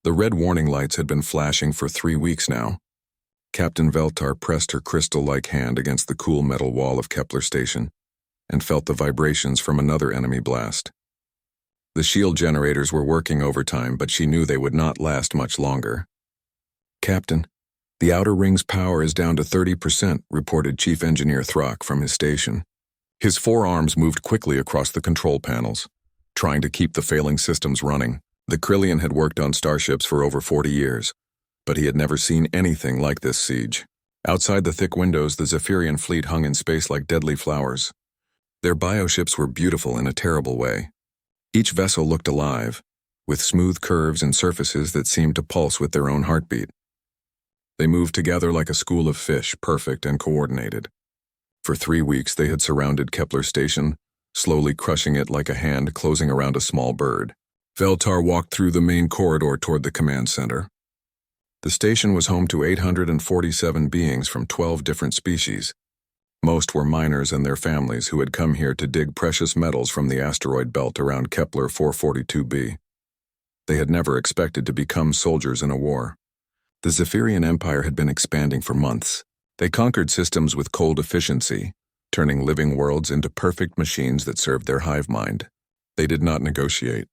The red warning lights had been flashing for 3 weeks now. Captain Veltar pressed her crystal-like hand against the cool metal wall of Kepler Station and felt the vibrations from another enemy blast. The shield generators were working overtime, but she knew they would not last much longer. "Captain, the outer ring's power is down to 30%, reported Chief Engineer Throck from his station. His forearms moved quickly across the control panels, trying to keep the failing systems running. The Krillian had worked on starships for over 40 years, but he had never seen anything like this siege. Outside the thick windows, the Zephyrian fleet hung in space like deadly flowers. Their bioships were beautiful in a terrible way. Each vessel looked alive, with smooth curves and surfaces that seemed to pulse with their own heartbeat. They moved together like a school of fish, perfect and coordinated. For 3 weeks they had surrounded Kepler Station, slowly crushing it like a hand closing around a small bird. Veltar walked through the main corridor toward the command center. The station was home to 847 beings from 12 different species. Most were miners and their families who had come here to dig precious metals from the asteroid belt around Kepler 442b. They had never expected to become soldiers in a war. The Zephyrian Empire had been expanding for months. They conquered systems with cold efficiency, turning living worlds into perfect machines that served their hive mind. They did not negotiate.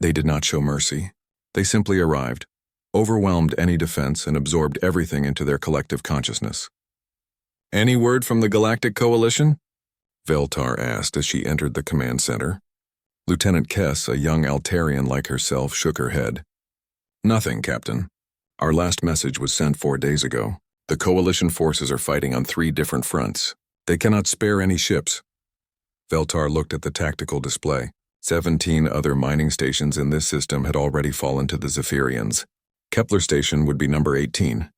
They did not show mercy. They simply arrived, overwhelmed any defense, and absorbed everything into their collective consciousness. "Any word from the Galactic Coalition?" Veltar asked as she entered the command center. Lieutenant Kess, a young Altarian like herself, shook her head. "Nothing, Captain. Our last message was sent 4 days ago. The Coalition forces are fighting on 3 different fronts. They cannot spare any ships." Veltar looked at the tactical display. 17 other mining stations in this system had already fallen to the Zephyrians. Kepler Station would be number 18.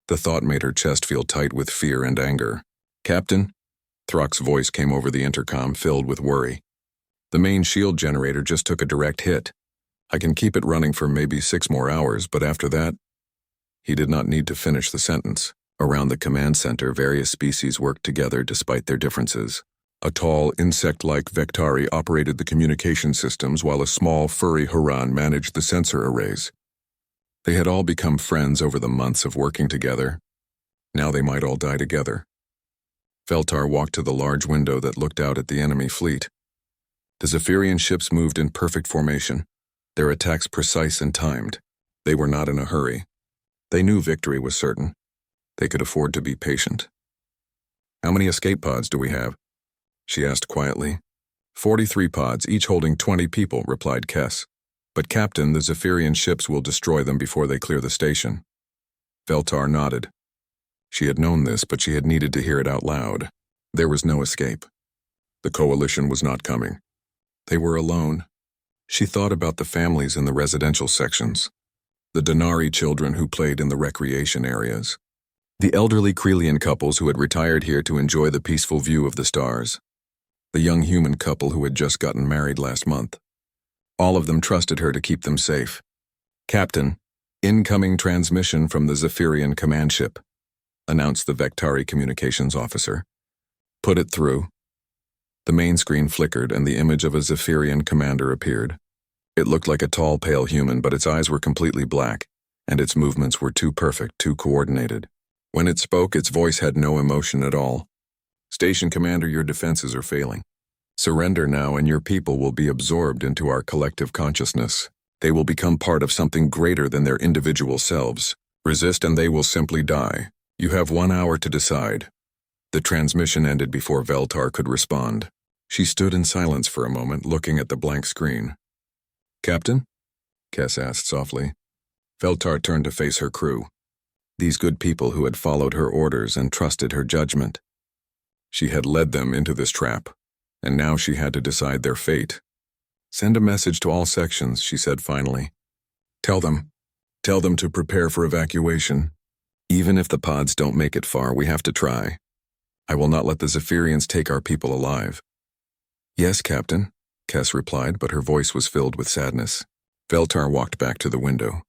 The thought made her chest feel tight with fear and anger. "Captain?" Throck's voice came over the intercom, filled with worry. "The main shield generator just took a direct hit. I can keep it running for maybe 6 more hours, but after that..." He did not need to finish the sentence. Around the command center, various species worked together despite their differences. A tall, insect-like Vectari operated the communication systems, while a small, furry Haran managed the sensor arrays. They had all become friends over the months of working together. Now they might all die together. Veltar walked to the large window that looked out at the enemy fleet. The Zephyrian ships moved in perfect formation, their attacks precise and timed. They were not in a hurry. They knew victory was certain. They could afford to be patient. "How many escape pods do we have?" she asked quietly. 43 pods, each holding 20 people, replied Kess. "But Captain, the Zephyrian ships will destroy them before they clear the station." Veltar nodded. She had known this, but she had needed to hear it out loud. There was no escape. The Coalition was not coming. They were alone. She thought about the families in the residential sections, the Denari children who played in the recreation areas, the elderly Krillian couples who had retired here to enjoy the peaceful view of the stars, the young human couple who had just gotten married last month. All of them trusted her to keep them safe. "Captain, incoming transmission from the Zephyrian command ship," announced the Vectari communications officer. "Put it through." The main screen flickered and the image of a Zephyrian commander appeared. It looked like a tall, pale human, but its eyes were completely black, and its movements were too perfect, too coordinated. When it spoke, its voice had no emotion at all. "Station Commander, your defenses are failing. Surrender now and your people will be absorbed into our collective consciousness. They will become part of something greater than their individual selves. Resist and they will simply die. You have 1 hour to decide." The transmission ended before Veltar could respond. She stood in silence for a moment, looking at the blank screen. "Captain?" Kess asked softly. Veltar turned to face her crew. These good people who had followed her orders and trusted her judgment. She had led them into this trap, and now she had to decide their fate. "Send a message to all sections," she said finally. Tell them to prepare for evacuation. Even if the pods don't make it far, we have to try. I will not let the Zephyrians take our people alive." "Yes, Captain," Kess replied, but her voice was filled with sadness. Veltar walked back to the window.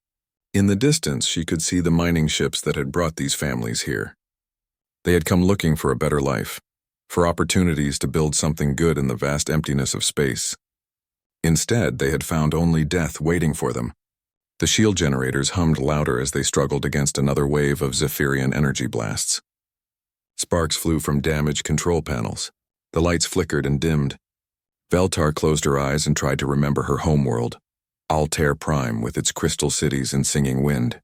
In the distance, she could see the mining ships that had brought these families here. They had come looking for a better life, for opportunities to build something good in the vast emptiness of space. Instead, they had found only death waiting for them. The shield generators hummed louder as they struggled against another wave of Zephyrian energy blasts. Sparks flew from damaged control panels. The lights flickered and dimmed. Veltar closed her eyes and tried to remember her homeworld, Altair Prime with its crystal cities and singing wind.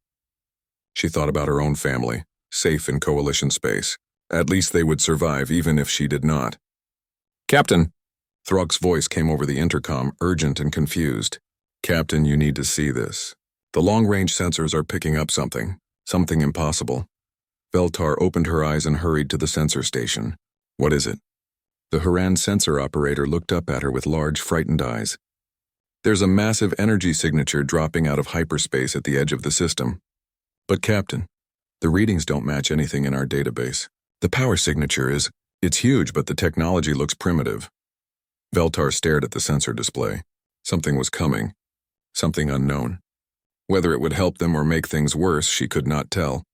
She thought about her own family, safe in Coalition space. At least they would survive even if she did not. "Captain!" Throg's voice came over the intercom, urgent and confused. "Captain, you need to see this. The long-range sensors are picking up something impossible." Veltar opened her eyes and hurried to the sensor station. "What is it?" The Haran sensor operator looked up at her with large, frightened eyes. "There's a massive energy signature dropping out of hyperspace at the edge of the system." "But Captain, the readings don't match anything in our database. The power signature it's huge, but the technology looks primitive." Veltar stared at the sensor display. Something was coming. Something unknown. Whether it would help them or make things worse, she could not tell.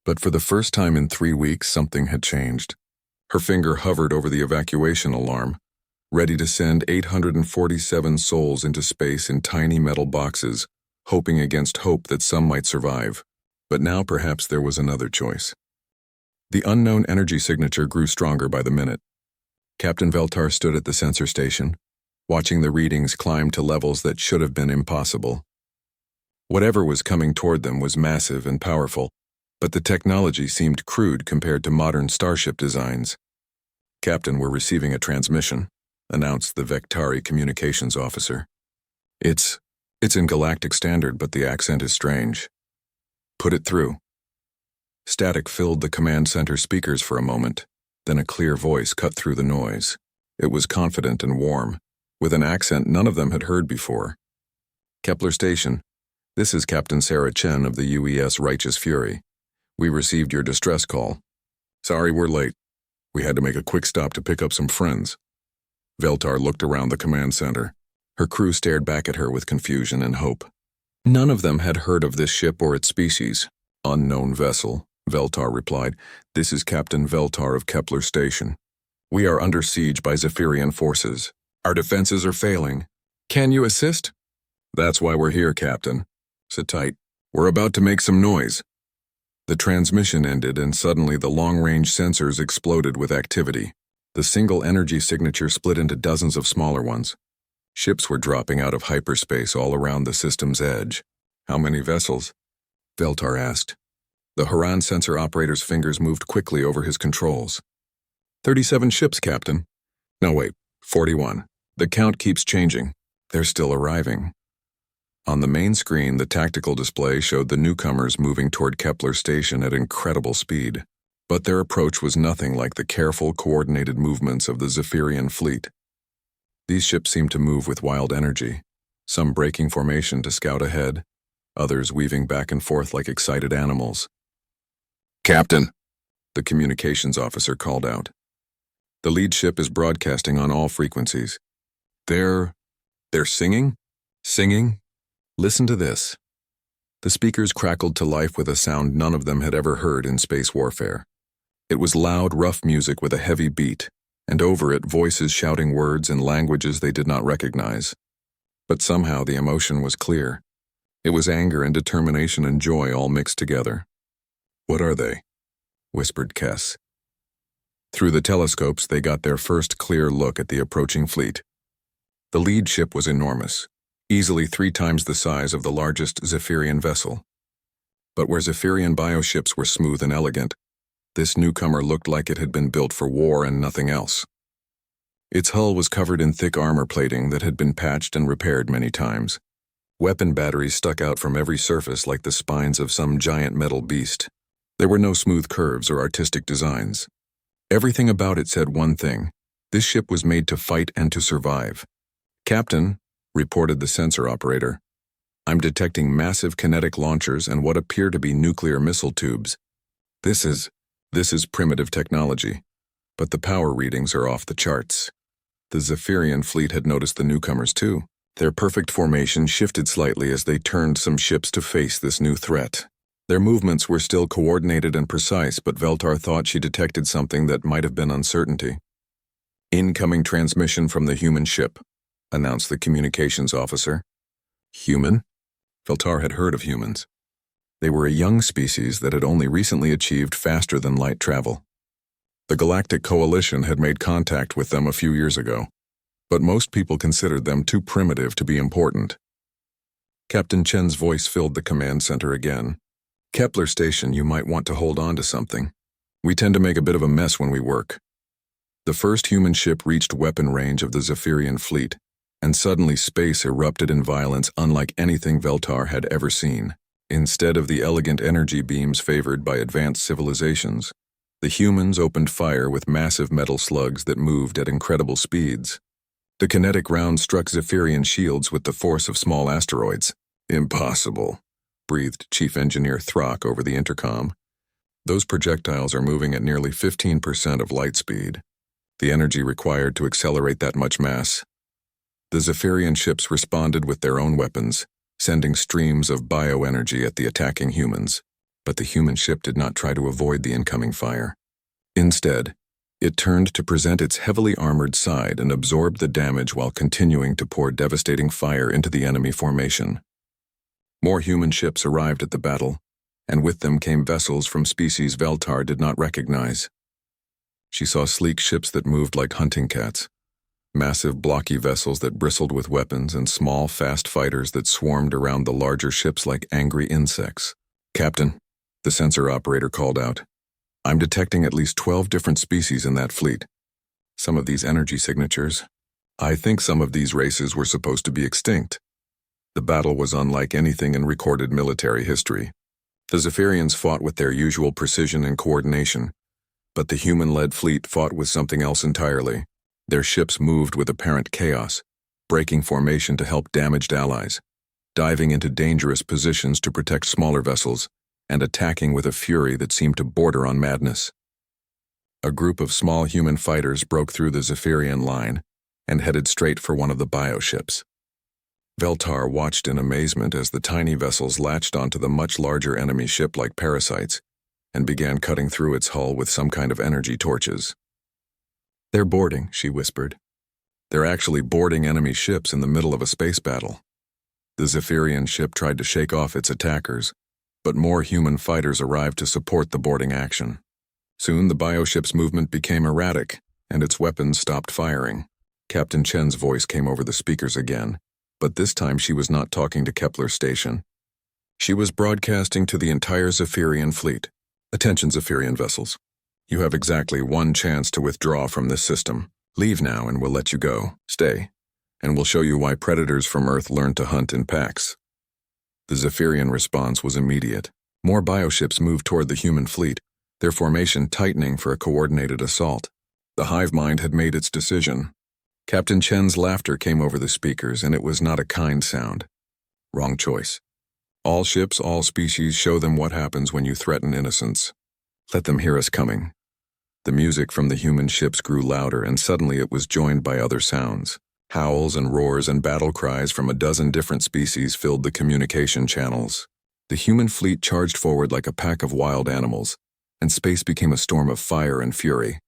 But for the first time in 3 weeks, something had changed. Her finger hovered over the evacuation alarm, ready to send 847 souls into space in tiny metal boxes, hoping against hope that some might survive. But now perhaps there was another choice. The unknown energy signature grew stronger by the minute. Captain Veltar stood at the sensor station, watching the readings climb to levels that should have been impossible. Whatever was coming toward them was massive and powerful, but the technology seemed crude compared to modern starship designs. "Captain, we're receiving a transmission," announced the Vectari communications officer. It's in Galactic Standard, but the accent is strange." "Put it through." Static filled the command center speakers for a moment, then a clear voice cut through the noise. It was confident and warm, with an accent none of them had heard before. "Kepler Station, this is Captain Sarah Chen of the UES Righteous Fury. We received your distress call. Sorry we're late. We had to make a quick stop to pick up some friends." Veltar looked around the command center. Her crew stared back at her with confusion and hope. None of them had heard of this ship or its species. "Unknown vessel," Veltar replied. "This is Captain Veltar of Kepler Station. We are under siege by Zephyrian forces. Our defenses are failing. Can you assist?" "That's why we're here, Captain. Sit tight. We're about to make some noise." The transmission ended, and suddenly the long-range sensors exploded with activity. The single energy signature split into dozens of smaller ones. Ships were dropping out of hyperspace all around the system's edge. "How many vessels?" Veltar asked. The Haran sensor operator's fingers moved quickly over his controls. 37 ships, Captain." "No, wait, 41. The count keeps changing. They're still arriving." On the main screen, the tactical display showed the newcomers moving toward Kepler Station at incredible speed. But their approach was nothing like the careful, coordinated movements of the Zephyrian fleet. These ships seemed to move with wild energy, some breaking formation to scout ahead, others weaving back and forth like excited animals. "Captain," the communications officer called out. "The lead ship is broadcasting on all frequencies. They're singing? Singing? Listen to this." The speakers crackled to life with a sound none of them had ever heard in space warfare. It was loud, rough music with a heavy beat, and over it voices shouting words in languages they did not recognize. But somehow the emotion was clear. It was anger and determination and joy all mixed together. "What are they?" whispered Kess. Through the telescopes, they got their first clear look at the approaching fleet. The lead ship was enormous, easily 3 times the size of the largest Zephyrian vessel. But where Zephyrian bioships were smooth and elegant, this newcomer looked like it had been built for war and nothing else. Its hull was covered in thick armor plating that had been patched and repaired many times. Weapon batteries stuck out from every surface like the spines of some giant metal beast. There were no smooth curves or artistic designs. Everything about it said one thing: this ship was made to fight and to survive. "Captain," reported the sensor operator, "I'm detecting massive kinetic launchers and what appear to be nuclear missile tubes. This is primitive technology, but the power readings are off the charts." The Zephyrian fleet had noticed the newcomers too. Their perfect formation shifted slightly as they turned some ships to face this new threat. Their movements were still coordinated and precise, but Veltar thought she detected something that might have been uncertainty. "Incoming transmission from the human ship," announced the communications officer. "Human?" Veltar had heard of humans. They were a young species that had only recently achieved faster-than-light travel. The Galactic Coalition had made contact with them a few years ago, but most people considered them too primitive to be important. Captain Chen's voice filled the command center again. Kepler Station, you might want to hold on to something. We tend to make a bit of a mess when we work. The first human ship reached weapon range of the Zephyrian fleet, and suddenly space erupted in violence unlike anything Veltar had ever seen. Instead of the elegant energy beams favored by advanced civilizations, the humans opened fire with massive metal slugs that moved at incredible speeds. The kinetic rounds struck Zephyrian shields with the force of small asteroids. Impossible, breathed Chief Engineer Throck over the intercom. Those projectiles are moving at nearly 15% of light speed. The energy required to accelerate that much mass. The Zephyrian ships responded with their own weapons, sending streams of bioenergy at the attacking humans. But the human ship did not try to avoid the incoming fire. Instead, it turned to present its heavily armored side and absorbed the damage while continuing to pour devastating fire into the enemy formation. More human ships arrived at the battle, and with them came vessels from species Veltar did not recognize. She saw sleek ships that moved like hunting cats, massive blocky vessels that bristled with weapons, and small, fast fighters that swarmed around the larger ships like angry insects. "Captain," the sensor operator called out, "I'm detecting at least 12 different species in that fleet. Some of these energy signatures. I think some of these races were supposed to be extinct." The battle was unlike anything in recorded military history. The Zephyrians fought with their usual precision and coordination, but the human-led fleet fought with something else entirely. Their ships moved with apparent chaos, breaking formation to help damaged allies, diving into dangerous positions to protect smaller vessels, and attacking with a fury that seemed to border on madness. A group of small human fighters broke through the Zephyrian line and headed straight for one of the bioships. Veltar watched in amazement as the tiny vessels latched onto the much larger enemy ship like parasites and began cutting through its hull with some kind of energy torches. "They're boarding," she whispered. "They're actually boarding enemy ships in the middle of a space battle." The Zephyrian ship tried to shake off its attackers, but more human fighters arrived to support the boarding action. Soon the bioship's movement became erratic, and its weapons stopped firing. Captain Chen's voice came over the speakers again, but this time she was not talking to Kepler Station. She was broadcasting to the entire Zephyrian fleet. "Attention, Zephyrian vessels. You have exactly one chance to withdraw from this system. Leave now and we'll let you go. Stay, and we'll show you why predators from Earth learn to hunt in packs." The Zephyrian response was immediate. More bioships moved toward the human fleet, their formation tightening for a coordinated assault. The hive mind had made its decision. Captain Chen's laughter came over the speakers, and it was not a kind sound. "Wrong choice. All ships, all species, show them what happens when you threaten innocence. Let them hear us coming." The music from the human ships grew louder, and suddenly it was joined by other sounds. Howls and roars and battle cries from a dozen different species filled the communication channels. The human fleet charged forward like a pack of wild animals, and space became a storm of fire and fury.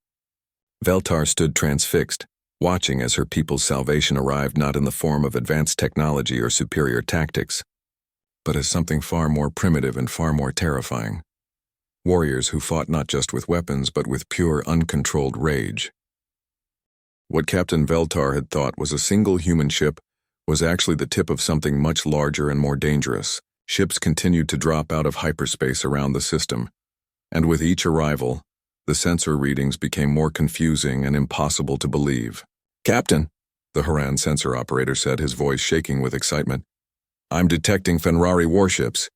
Veltar stood transfixed, watching as her people's salvation arrived not in the form of advanced technology or superior tactics, but as something far more primitive and far more terrifying. Warriors who fought not just with weapons but with pure, uncontrolled rage. What Captain Veltar had thought was a single human ship was actually the tip of something much larger and more dangerous. Ships continued to drop out of hyperspace around the system, and with each arrival, the sensor readings became more confusing and impossible to believe. "Captain," the Haran sensor operator said, his voice shaking with excitement, "I'm detecting Fenrari warships."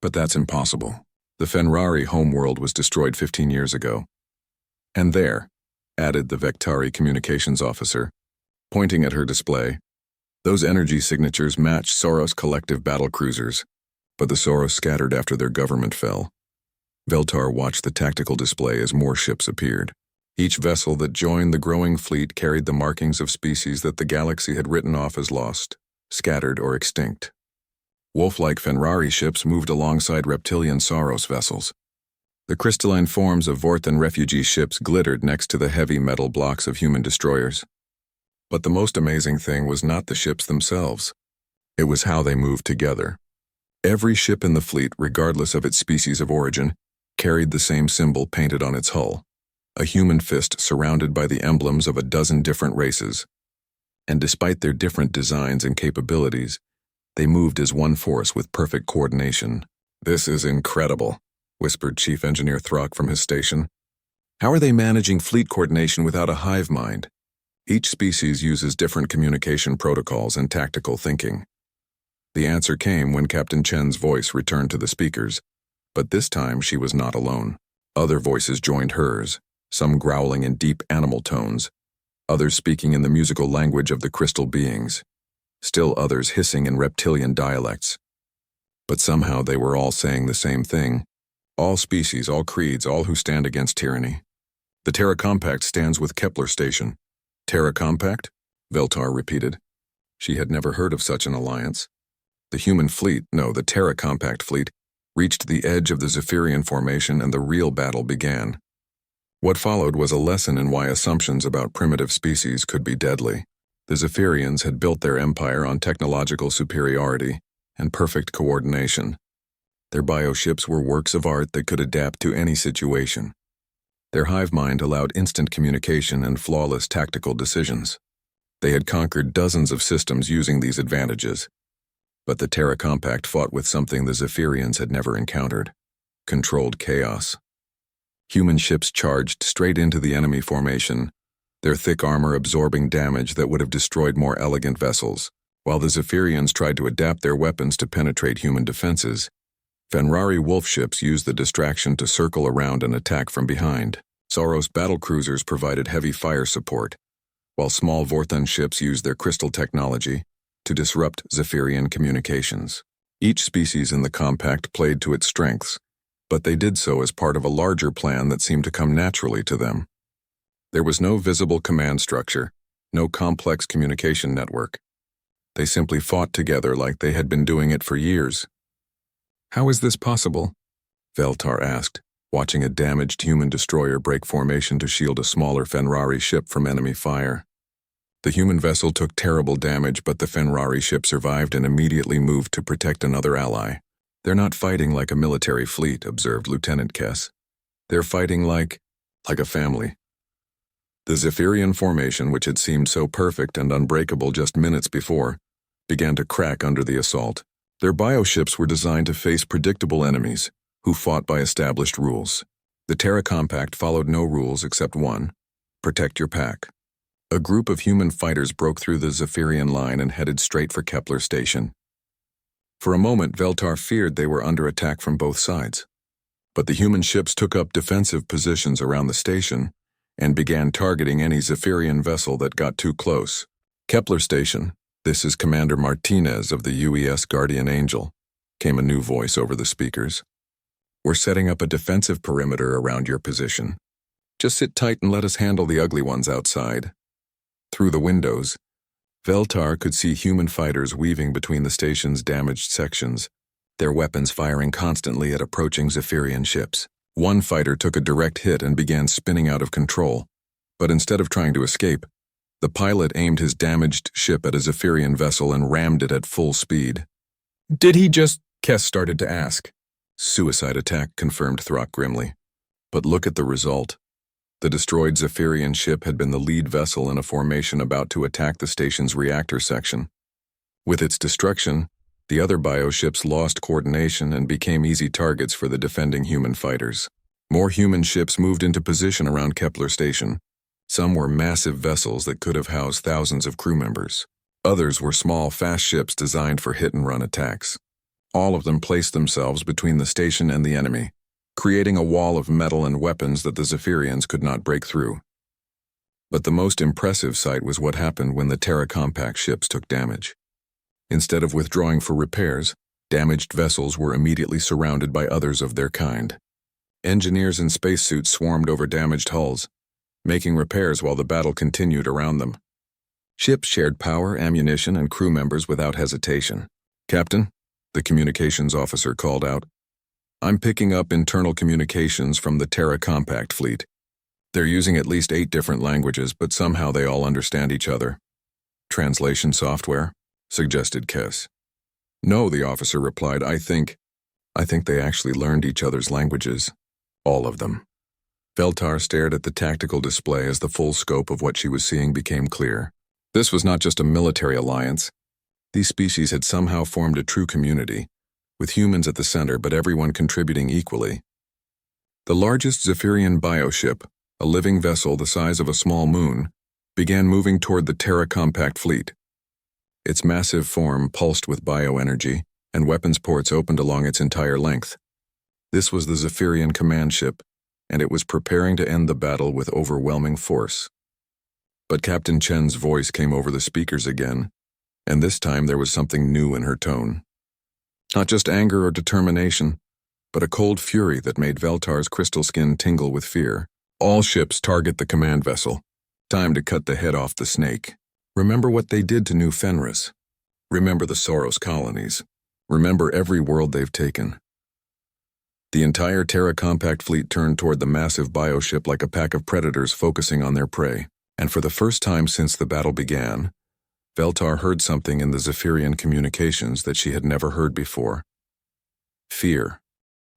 "But that's impossible. The Fenrari homeworld was destroyed 15 years ago." "And there," added the Vectari communications officer, pointing at her display, "those energy signatures match Soros collective battle cruisers, but the Soros scattered after their government fell." Veltar watched the tactical display as more ships appeared. Each vessel that joined the growing fleet carried the markings of species that the galaxy had written off as lost, scattered, or extinct. Wolf-like Fenrari ships moved alongside reptilian Soros vessels. The crystalline forms of Vorthan refugee ships glittered next to the heavy metal blocks of human destroyers. But the most amazing thing was not the ships themselves. It was how they moved together. Every ship in the fleet, regardless of its species of origin, carried the same symbol painted on its hull, a human fist surrounded by the emblems of a dozen different races. And despite their different designs and capabilities, they moved as one force with perfect coordination. "This is incredible," whispered Chief Engineer Throck from his station. "How are they managing fleet coordination without a hive mind?" Each species uses different communication protocols and tactical thinking. The answer came when Captain Chen's voice returned to the speakers, but this time she was not alone. Other voices joined hers, some growling in deep animal tones, others speaking in the musical language of the crystal beings, still others hissing in reptilian dialects. But somehow they were all saying the same thing. All species, all creeds, all who stand against tyranny. "The Terra Compact stands with Kepler Station." "Terra Compact?" Veltar repeated. She had never heard of such an alliance. The human fleet, no, the Terra Compact fleet, reached the edge of the Zephyrian formation and the real battle began. What followed was a lesson in why assumptions about primitive species could be deadly. The Zephyrians had built their empire on technological superiority and perfect coordination. Their bioships were works of art that could adapt to any situation. Their hive mind allowed instant communication and flawless tactical decisions. They had conquered dozens of systems using these advantages. But the Terra Compact fought with something the Zephyrians had never encountered: controlled chaos. Human ships charged straight into the enemy formation, their thick armor absorbing damage that would have destroyed more elegant vessels. While the Zephyrians tried to adapt their weapons to penetrate human defenses, Fenrari wolf ships used the distraction to circle around and attack from behind. Saros battlecruisers provided heavy fire support, while small Vorthon ships used their crystal technology to disrupt Zephyrian communications. Each species in the compact played to its strengths, but they did so as part of a larger plan that seemed to come naturally to them. There was no visible command structure, no complex communication network. They simply fought together like they had been doing it for years. "How is this possible?" Veltar asked, watching a damaged human destroyer break formation to shield a smaller Fenrari ship from enemy fire. The human vessel took terrible damage, but the Fenrari ship survived and immediately moved to protect another ally. "They're not fighting like a military fleet," observed Lieutenant Kess. "They're fighting like a family." The Zephyrian formation, which had seemed so perfect and unbreakable just minutes before, began to crack under the assault. Their bioships were designed to face predictable enemies, who fought by established rules. The Terra Compact followed no rules except one: protect your pack. A group of human fighters broke through the Zephyrian line and headed straight for Kepler Station. For a moment, Veltar feared they were under attack from both sides. But the human ships took up defensive positions around the station and began targeting any Zephyrian vessel that got too close. "Kepler Station, this is Commander Martinez of the UES Guardian Angel," came a new voice over the speakers. "We're setting up a defensive perimeter around your position. Just sit tight and let us handle the ugly ones outside." Through the windows, Veltar could see human fighters weaving between the station's damaged sections, their weapons firing constantly at approaching Zephyrian ships. One fighter took a direct hit and began spinning out of control, but instead of trying to escape, the pilot aimed his damaged ship at a Zephyrian vessel and rammed it at full speed. "Did he just?" Kess started to ask. "Suicide attack," confirmed Throck grimly. "But look at the result." The destroyed Zephyrian ship had been the lead vessel in a formation about to attack the station's reactor section. With its destruction, the other bioships lost coordination and became easy targets for the defending human fighters. More human ships moved into position around Kepler Station. Some were massive vessels that could have housed thousands of crew members. Others were small, fast ships designed for hit-and-run attacks. All of them placed themselves between the station and the enemy, creating a wall of metal and weapons that the Zephyrians could not break through. But the most impressive sight was what happened when the Terra Compact ships took damage. Instead of withdrawing for repairs, damaged vessels were immediately surrounded by others of their kind. Engineers in spacesuits swarmed over damaged hulls, making repairs while the battle continued around them. Ships shared power, ammunition, and crew members without hesitation. "Captain," the communications officer called out, "I'm picking up internal communications from the Terra Compact fleet. They're using at least 8 different languages, but somehow they all understand each other." "Translation software?" suggested Kess. No, the officer replied. I think they actually learned each other's languages. All of them. Veltar stared at the tactical display as the full scope of what she was seeing became clear. This was not just a military alliance. These species had somehow formed a true community, with humans at the center but everyone contributing equally. The largest Zephyrian bioship, a living vessel the size of a small moon, began moving toward the Terra Compact fleet. Its massive form pulsed with bioenergy, and weapons ports opened along its entire length. This was the Zephyrian command ship, and it was preparing to end the battle with overwhelming force. But Captain Chen's voice came over the speakers again, and this time there was something new in her tone. Not just anger or determination, but a cold fury that made Veltar's crystal skin tingle with fear. All ships target the command vessel. Time to cut the head off the snake. Remember what they did to New Fenris. Remember the Soros colonies. Remember every world they've taken. The entire Terra Compact fleet turned toward the massive bioship like a pack of predators focusing on their prey. And for the first time since the battle began, Veltar heard something in the Zephyrian communications that she had never heard before. Fear.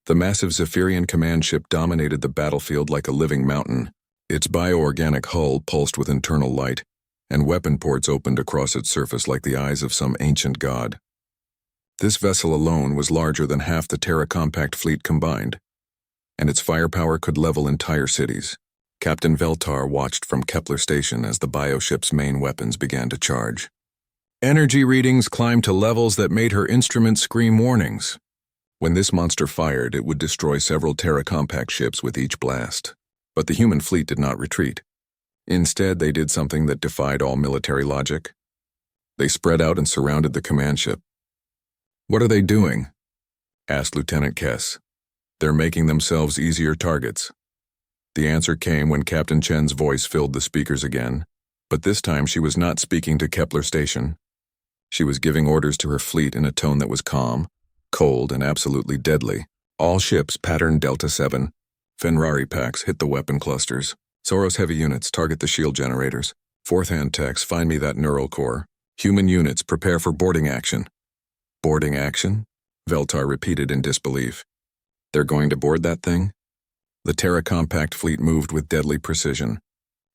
The massive Zephyrian command ship dominated the battlefield like a living mountain. Its bioorganic hull pulsed with internal light, and weapon ports opened across its surface like the eyes of some ancient god. This vessel alone was larger than half the Terra Compact fleet combined, and its firepower could level entire cities. Captain Veltar watched from Kepler Station as the bioship's main weapons began to charge. Energy readings climbed to levels that made her instruments scream warnings. When this monster fired, it would destroy several Terra Compact ships with each blast. But the human fleet did not retreat. Instead, they did something that defied all military logic. They spread out and surrounded the command ship. "What are they doing?" asked Lieutenant Kess. "They're making themselves easier targets." The answer came when Captain Chen's voice filled the speakers again, but this time she was not speaking to Kepler Station. She was giving orders to her fleet in a tone that was calm, cold, and absolutely deadly. All ships pattern Delta 7. Fenrari packs hit the weapon clusters. Soros heavy units target the shield generators. Fourth-hand techs find me that neural core. Human units prepare for boarding action. Boarding action? Veltar repeated in disbelief. They're going to board that thing? The Terra Compact fleet moved with deadly precision.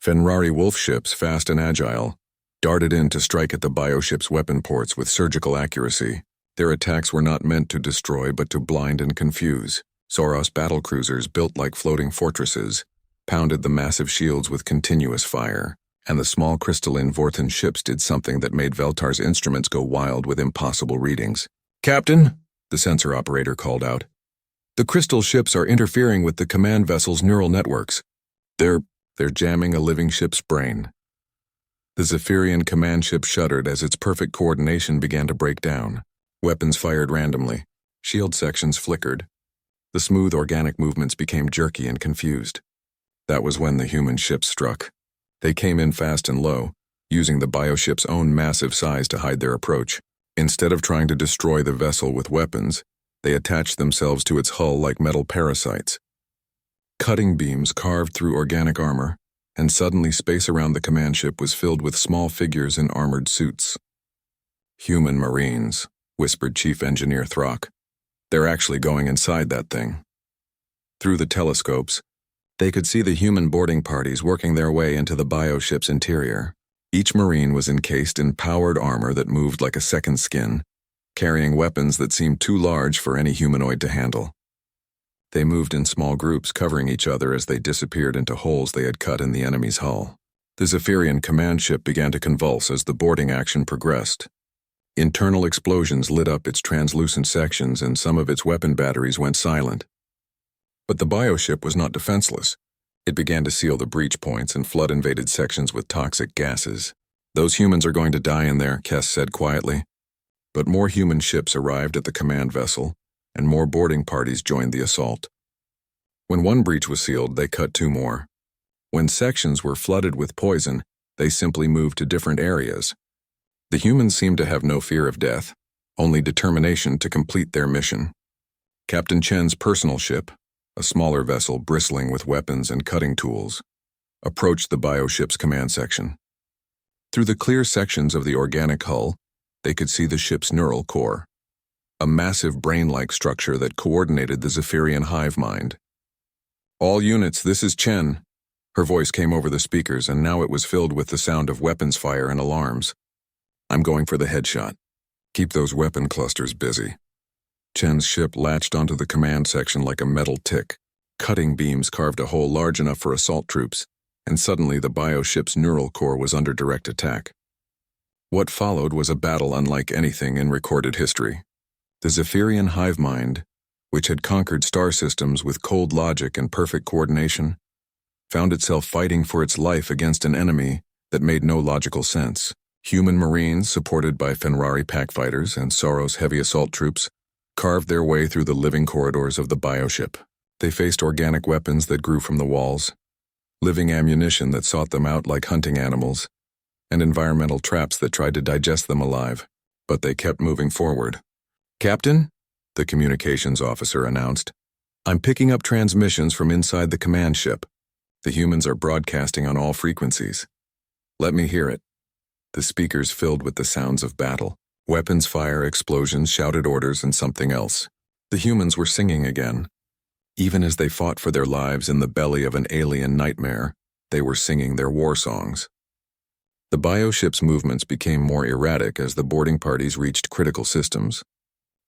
Fenrari wolf ships, fast and agile, darted in to strike at the bioship's weapon ports with surgical accuracy. Their attacks were not meant to destroy but to blind and confuse. Soros battlecruisers, built like floating fortresses, pounded the massive shields with continuous fire, and the small crystalline Vorten ships did something that made Veltar's instruments go wild with impossible readings. "Captain," the sensor operator called out, "the crystal ships are interfering with the command vessel's neural networks. They're jamming a living ship's brain." The Zephyrian command ship shuddered as its perfect coordination began to break down. Weapons fired randomly. Shield sections flickered. The smooth organic movements became jerky and confused. That was when the human ships struck. They came in fast and low, using the bioship's own massive size to hide their approach. Instead of trying to destroy the vessel with weapons, they attached themselves to its hull like metal parasites. Cutting beams carved through organic armor, and suddenly space around the command ship was filled with small figures in armored suits. "Human Marines," whispered Chief Engineer Throck. "They're actually going inside that thing." Through the telescopes, they could see the human boarding parties working their way into the bioship's interior. Each Marine was encased in powered armor that moved like a second skin, carrying weapons that seemed too large for any humanoid to handle. They moved in small groups, covering each other as they disappeared into holes they had cut in the enemy's hull. The Zephyrian command ship began to convulse as the boarding action progressed. Internal explosions lit up its translucent sections and some of its weapon batteries went silent. But the bioship was not defenseless. It began to seal the breach points and flood invaded sections with toxic gases. "Those humans are going to die in there," Kess said quietly. But more human ships arrived at the command vessel, and more boarding parties joined the assault. When one breach was sealed, they cut two more. When sections were flooded with poison, they simply moved to different areas. The humans seemed to have no fear of death, only determination to complete their mission. Captain Chen's personal ship, a smaller vessel bristling with weapons and cutting tools, approached the bioship's command section. Through the clear sections of the organic hull, they could see the ship's neural core. a massive brain-like structure that coordinated the Zephyrian hive mind. "All units, this is Chen." Her voice came over the speakers, and now it was filled with the sound of weapons fire and alarms. "I'm going for the headshot. Keep those weapon clusters busy." Chen's ship latched onto the command section like a metal tick. Cutting beams carved a hole large enough for assault troops, and suddenly the bioship's neural core was under direct attack. What followed was a battle unlike anything in recorded history. The Zephyrian hive mind, which had conquered star systems with cold logic and perfect coordination, found itself fighting for its life against an enemy that made no logical sense. Human Marines, supported by Fenrari pack fighters and Soros heavy assault troops, carved their way through the living corridors of the bioship. They faced organic weapons that grew from the walls, living ammunition that sought them out like hunting animals, and environmental traps that tried to digest them alive. But they kept moving forward. "Captain," the communications officer announced, "I'm picking up transmissions from inside the command ship. The humans are broadcasting on all frequencies. Let me hear it." The speakers filled with the sounds of battle. Weapons fire, explosions, shouted orders, and something else. The humans were singing again. Even as they fought for their lives in the belly of an alien nightmare, they were singing their war songs. The bioship's movements became more erratic as the boarding parties reached critical systems.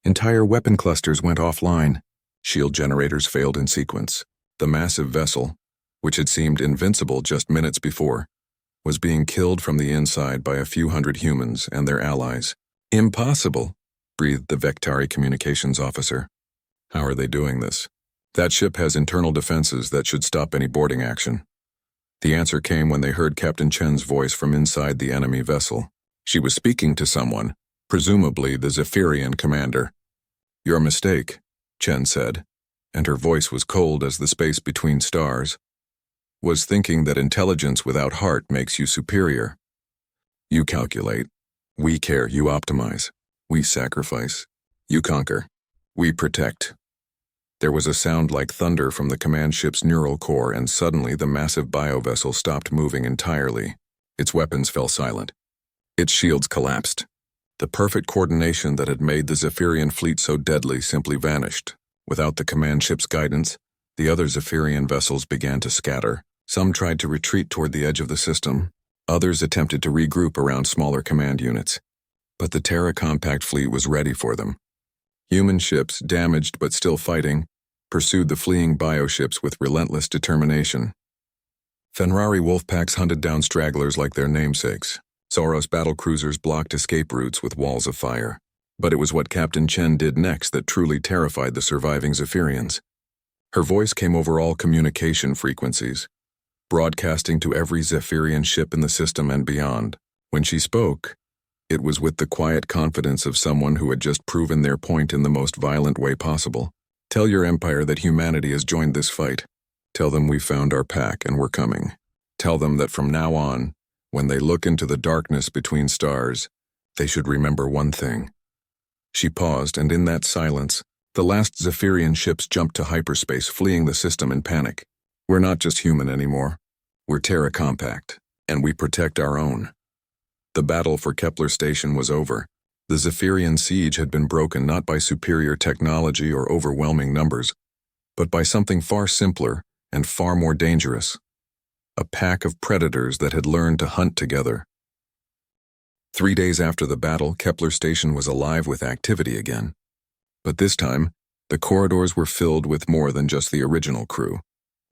Entire weapon clusters went offline. Shield generators failed in sequence. The massive vessel, which had seemed invincible just minutes before, was being killed from the inside by a few hundred humans and their allies. "Impossible," breathed the Vectari communications officer. "How are they doing this?" "That ship has internal defenses that should stop any boarding action." The answer came when they heard Captain Chen's voice from inside the enemy vessel. She was speaking to someone, presumably the Zephyrian commander. "Your mistake," Chen said, and her voice was cold as the space between stars, "was thinking that intelligence without heart makes you superior. You calculate. We care, you optimize. We sacrifice. You conquer. We protect." There was a sound like thunder from the command ship's neural core, and suddenly the massive biovessel stopped moving entirely. Its weapons fell silent. Its shields collapsed. The perfect coordination that had made the Zephyrian fleet so deadly simply vanished. Without the command ship's guidance, the other Zephyrian vessels began to scatter. Some tried to retreat toward the edge of the system. Others attempted to regroup around smaller command units. But the Terra Compact fleet was ready for them. Human ships, damaged but still fighting, pursued the fleeing bioships with relentless determination. Fenrari wolfpacks hunted down stragglers like their namesakes. Soros battlecruisers blocked escape routes with walls of fire. But it was what Captain Chen did next that truly terrified the surviving Zephyrians. Her voice came over all communication frequencies, broadcasting to every Zephyrian ship in the system and beyond. When she spoke, it was with the quiet confidence of someone who had just proven their point in the most violent way possible. "Tell your empire that humanity has joined this fight. Tell them we found our pack and we're coming. Tell them that from now on, when they look into the darkness between stars, they should remember one thing." She paused, and in that silence, the last Zephyrian ships jumped to hyperspace, fleeing the system in panic. "We're not just human anymore. We're Terra Compact, and we protect our own." The battle for Kepler Station was over. The Zephyrian siege had been broken not by superior technology or overwhelming numbers, but by something far simpler and far more dangerous. A pack of predators that had learned to hunt together. 3 days after the battle, Kepler Station was alive with activity again. But this time, the corridors were filled with more than just the original crew.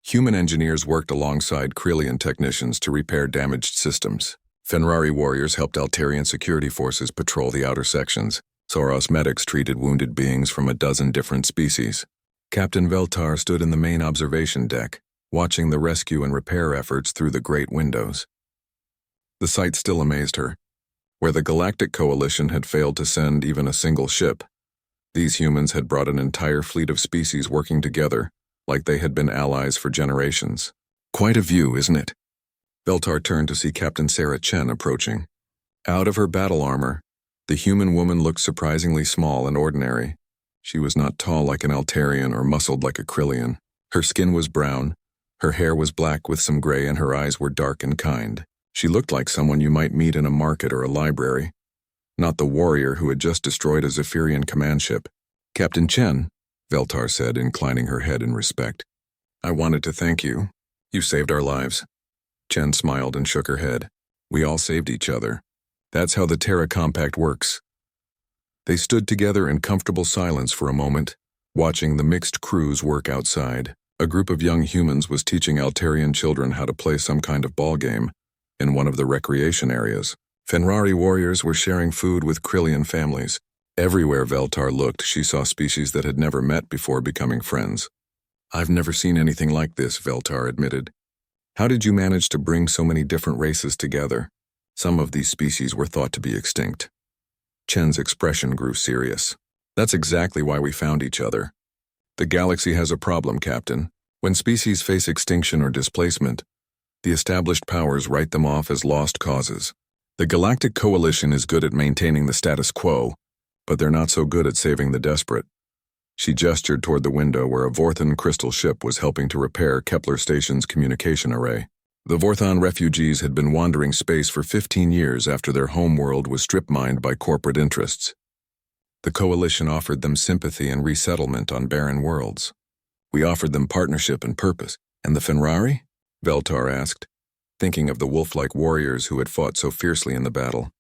Human engineers worked alongside Kryllian technicians to repair damaged systems. Fenrari warriors helped Altarian security forces patrol the outer sections. Soros medics treated wounded beings from a dozen different species. Captain Veltar stood in the main observation deck, watching the rescue and repair efforts through the great windows. The sight still amazed her. Where the Galactic Coalition had failed to send even a single ship, these humans had brought an entire fleet of species working together, like they had been allies for generations. "Quite a view, isn't it?" Veltar turned to see Captain Sarah Chen approaching. Out of her battle armor, the human woman looked surprisingly small and ordinary. She was not tall like an Altarian or muscled like a Kryllian. Her skin was brown, her hair was black with some gray, and her eyes were dark and kind. She looked like someone you might meet in a market or a library. not the warrior who had just destroyed a Zephyrian command ship. "Captain Chen," Veltar said, inclining her head in respect. "I wanted to thank you. You saved our lives." Chen smiled and shook her head. "We all saved each other. That's how the Terra Compact works." They stood together in comfortable silence for a moment, watching the mixed crews work outside. A group of young humans was teaching Altarian children how to play some kind of ball game in one of the recreation areas. Fenrari warriors were sharing food with Krillian families. Everywhere Veltar looked, she saw species that had never met before becoming friends. "I've never seen anything like this," Veltar admitted. "How did you manage to bring so many different races together? Some of these species were thought to be extinct." Chen's expression grew serious. "That's exactly why we found each other. The galaxy has a problem, Captain. When species face extinction or displacement, the established powers write them off as lost causes. The Galactic Coalition is good at maintaining the status quo, but they're not so good at saving the desperate." She gestured toward the window where a Vorthon crystal ship was helping to repair Kepler Station's communication array. The Vorthon refugees had been wandering space for 15 years after their homeworld was strip-mined by corporate interests. The Coalition offered them sympathy and resettlement on barren worlds. "We offered them partnership and purpose." "And the Fenrari?" Veltar asked, thinking of the wolf-like warriors who had fought so fiercely in the battle.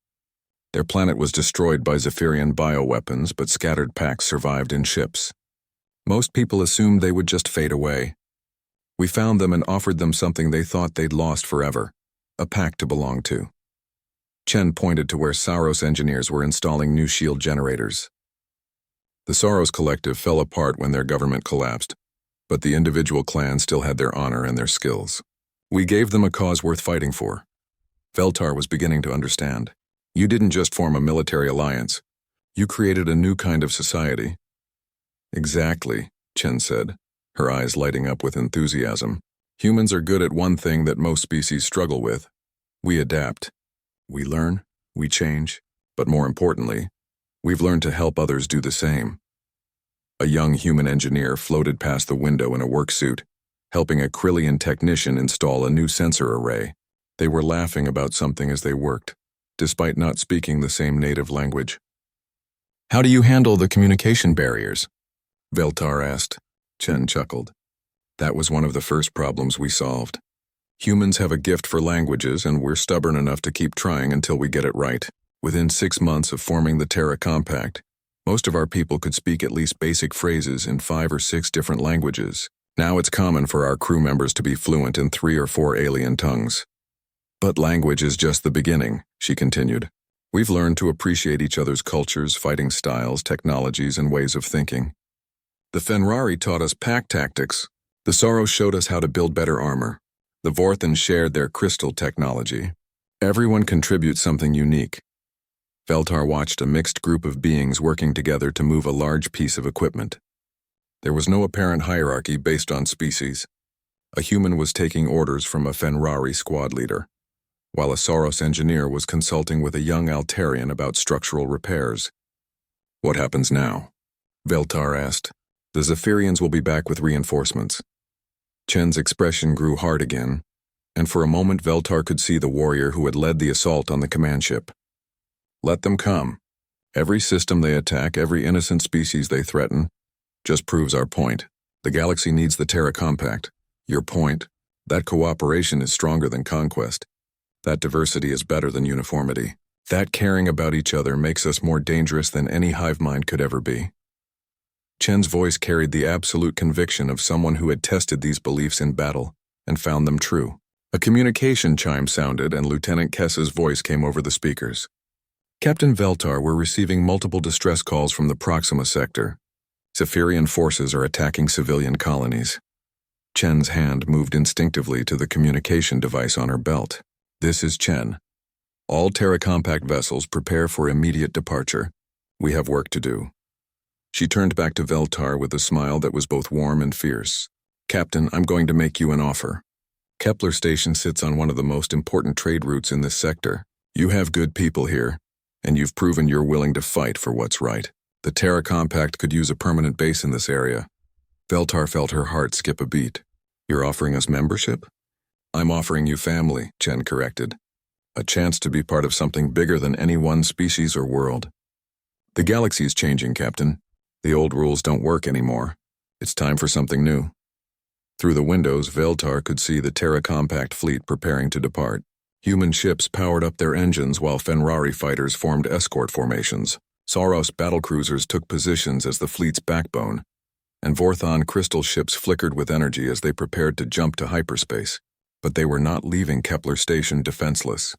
Their planet was destroyed by Zephyrian bioweapons, but scattered packs survived in ships. Most people assumed they would just fade away. We found them and offered them something they thought they'd lost forever, a pack to belong to. Chen pointed to where Saros engineers were installing new shield generators. The Saros Collective fell apart when their government collapsed, but the individual clans still had their honor and their skills. We gave them a cause worth fighting for. Veltar was beginning to understand. You didn't just form a military alliance. You created a new kind of society. Exactly, Chen said, her eyes lighting up with enthusiasm. Humans are good at one thing that most species struggle with. We adapt. We learn, we change, but more importantly, we've learned to help others do the same. A young human engineer floated past the window in a work suit, helping a Krillian technician install a new sensor array. They were laughing about something as they worked, despite not speaking the same native language. "How do you handle the communication barriers?" Veltar asked. Chen chuckled. "That was one of the first problems we solved. Humans have a gift for languages, and we're stubborn enough to keep trying until we get it right. Within 6 months of forming the Terra Compact, most of our people could speak at least basic phrases in 5 or 6 different languages. Now it's common for our crew members to be fluent in 3 or 4 alien tongues. But language is just the beginning," she continued. "We've learned to appreciate each other's cultures, fighting styles, technologies, and ways of thinking. The Fenrari taught us pack tactics. The Saros showed us how to build better armor. The Vorthons shared their crystal technology. Everyone contributes something unique." Veltar watched a mixed group of beings working together to move a large piece of equipment. There was no apparent hierarchy based on species. A human was taking orders from a Fenrari squad leader, while a Saros engineer was consulting with a young Altarian about structural repairs. "What happens now?" Veltar asked. "The Zephyrians will be back with reinforcements." Chen's expression grew hard again, and for a moment Veltar could see the warrior who had led the assault on the command ship. "Let them come. Every system they attack, every innocent species they threaten, just proves our point. The galaxy needs the Terra Compact. Your point, that cooperation is stronger than conquest. That diversity is better than uniformity. That caring about each other makes us more dangerous than any hive mind could ever be." Chen's voice carried the absolute conviction of someone who had tested these beliefs in battle and found them true. A communication chime sounded, and Lieutenant Kessa's voice came over the speakers. "Captain Veltar, we're receiving multiple distress calls from the Proxima sector. Zephyrian forces are attacking civilian colonies." Chen's hand moved instinctively to the communication device on her belt. "This is Chen. All Terra Compact vessels prepare for immediate departure. We have work to do." She turned back to Veltar with a smile that was both warm and fierce. "Captain, I'm going to make you an offer. Kepler Station sits on one of the most important trade routes in this sector. You have good people here, and you've proven you're willing to fight for what's right. The Terra Compact could use a permanent base in this area." Veltar felt her heart skip a beat. "You're offering us membership?" "I'm offering you family," Chen corrected. A chance to be part of something bigger than any one species or world. The galaxy's changing, Captain. The old rules don't work anymore. It's time for something new. Through the windows, Veltar could see the Terra Compact fleet preparing to depart. Human ships powered up their engines while Fenrari fighters formed escort formations. Saros battlecruisers took positions as the fleet's backbone, and Vorthon crystal ships flickered with energy as they prepared to jump to hyperspace. But they were not leaving Kepler Station defenseless.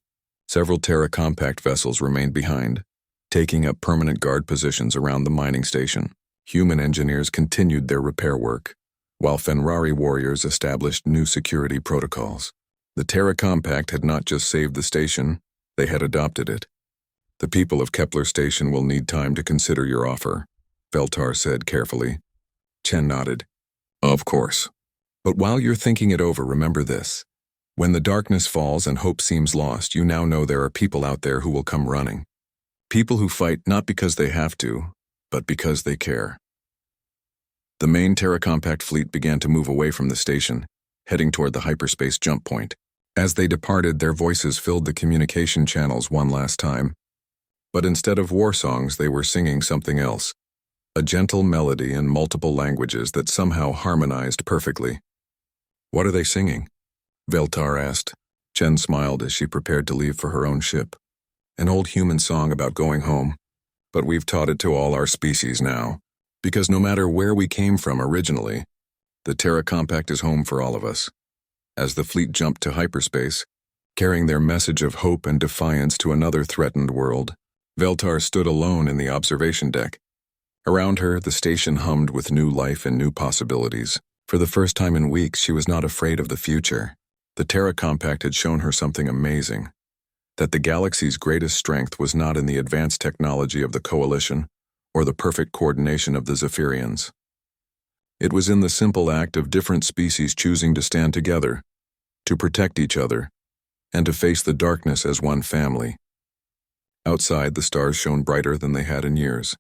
Several Terra Compact vessels remained behind, taking up permanent guard positions around the mining station. Human engineers continued their repair work, while Fenrari warriors established new security protocols. The Terra Compact had not just saved the station, they had adopted it. The people of Kepler Station will need time to consider your offer, Veltar said carefully. Chen nodded. Of course. But while you're thinking it over, remember this. When the darkness falls and hope seems lost, you now know there are people out there who will come running. People who fight not because they have to, but because they care. The main Terra Compact fleet began to move away from the station, heading toward the hyperspace jump point. As they departed, their voices filled the communication channels one last time. But instead of war songs, they were singing something else. A gentle melody in multiple languages that somehow harmonized perfectly. What are they singing? Veltar asked. Chen smiled as she prepared to leave for her own ship. An old human song about going home. But we've taught it to all our species now. Because no matter where we came from originally, the Terra Compact is home for all of us. As the fleet jumped to hyperspace, carrying their message of hope and defiance to another threatened world, Veltar stood alone in the observation deck. Around her, the station hummed with new life and new possibilities. For the first time in weeks, she was not afraid of the future. The Terra Compact had shown her something amazing. That the galaxy's greatest strength was not in the advanced technology of the Coalition or the perfect coordination of the Zephyrians. It was in the simple act of different species choosing to stand together, to protect each other, and to face the darkness as one family. Outside, the stars shone brighter than they had in years.